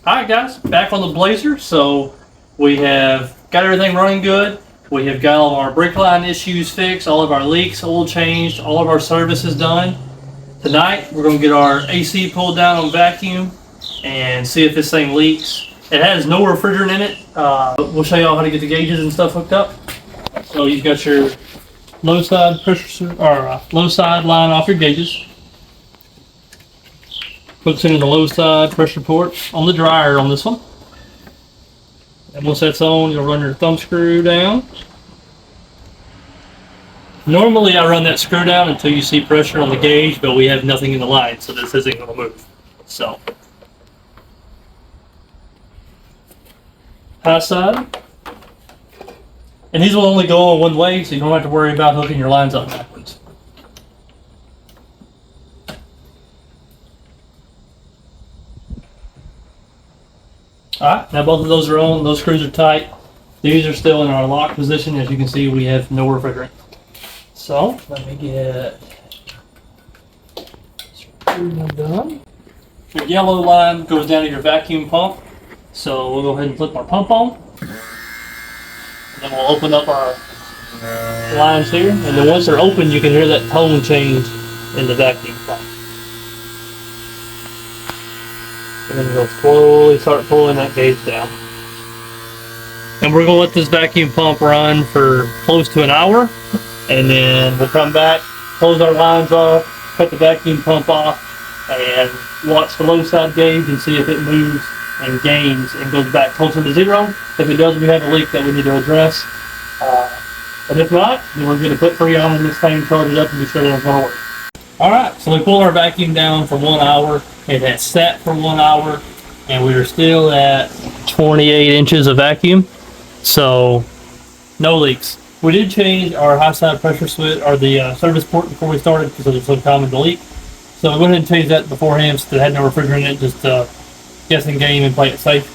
Alright guys, back on the Blazer. So we have got everything running good. We have got all of our brake line issues fixed, all of our leaks, oil changed, all of our services done. Tonight we're going to get our AC pulled down on vacuum and see if this thing leaks. It has no refrigerant in it. We'll show y'all how to get the gauges and stuff hooked up. So you've got your low side pressure or low side line off your gauges. Hooks into the low side pressure port on the dryer on this one. And once that's on, you'll run your thumb screw down. Normally I run that screw down until you see pressure on the gauge, but we have nothing in the line, so this isn't going to move. So, high side. And these will only go on one way, so you don't have to worry about hooking your lines up backwards. Alright, now both of those are on, those screws are tight. These are still in our lock position. As you can see, we have no refrigerant. So, let me get screw done. Your yellow line goes down to your vacuum pump. So we'll go ahead and flip our pump on. And then we'll open up our lines here. And then once they're open, you can hear that tone change in the vacuum pump. And then we'll slowly start pulling that gauge down. And we're going to let this vacuum pump run for close to an hour. And then we'll come back, close our lines off, cut the vacuum pump off, and watch the low side gauge and see if it moves and gains and goes back closer to zero. If it does, we have a leak that we need to address. But if not, then we're going to put Freon in this thing, charge it up, and be sure that it's going to work. Alright, so we pulled our vacuum down for 1 hour. It had sat for 1 hour, and we are still at 28 inches of vacuum. So, no leaks. We did change our high side pressure switch, or the service port before we started, because it was so common to leak. So we went ahead and changed that beforehand so that it had no refrigerant in it, just guessing game and play it safe.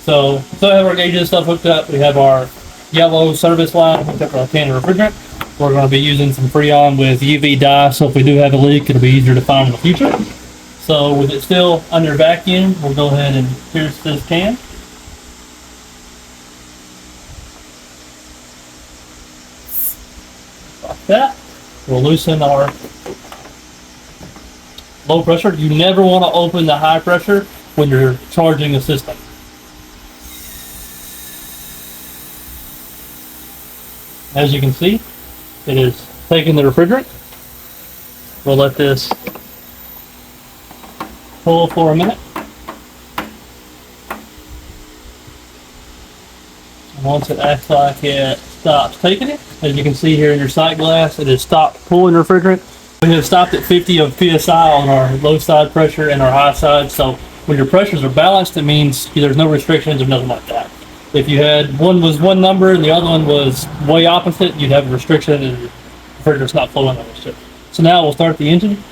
So we have our gauges and stuff hooked up. We have our yellow service line hooked up to our can of refrigerant. We're going to be using some Freon with UV dye, so if we do have a leak, it'll be easier to find in the future. So with it still under vacuum, we'll go ahead and pierce this can. Like that. We'll loosen our low pressure. You never want to open the high pressure when you're charging the system. As you can see, it is taking the refrigerant. We'll let this pull for a minute. And once it acts like it stops taking it, as you can see here in your sight glass, it has stopped pulling refrigerant. We have stopped at 50 of PSI on our low side pressure and our high side. So when your pressures are balanced, it means there's no restrictions or nothing like that. If you had one was one number and the other one was way opposite, you'd have a restriction and the refrigerant's not flowing on this ship. So now we'll start the engine.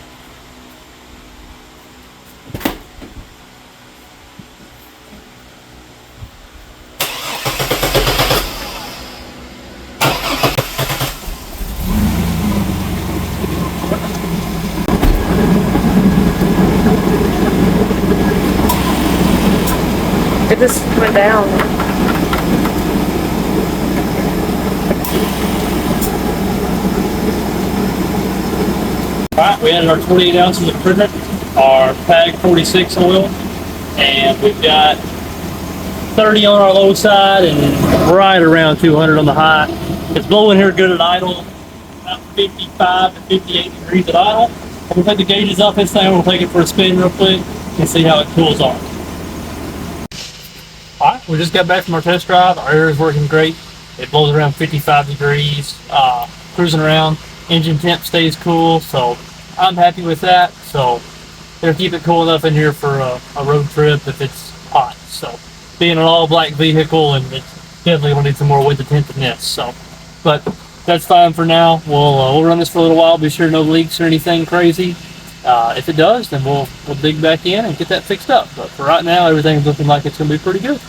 It just went down. Alright, we added our 28 ounces of refrigerant, our PAG 46 oil, and we've got 30 on our low side and right around 200 on the high. It's blowing here good at idle, about 55 to 58 degrees at idle. We'll take the gauges off this thing, we'll take it for a spin real quick and see how it cools off. Alright, we just got back from our test drive. Our air is working great. It blows around 55 degrees, cruising around. Engine temp stays cool, so I'm happy with that. So they'll keep it cool enough in here for a road trip if it's hot. So being an all black vehicle, and it's definitely gonna need some more winter tint than this. So, but that's fine for now. We'll run this for a little while. Be sure no leaks or anything crazy. If it does, then we'll dig back in and get that fixed up. But for right now, everything's looking like it's gonna be pretty good.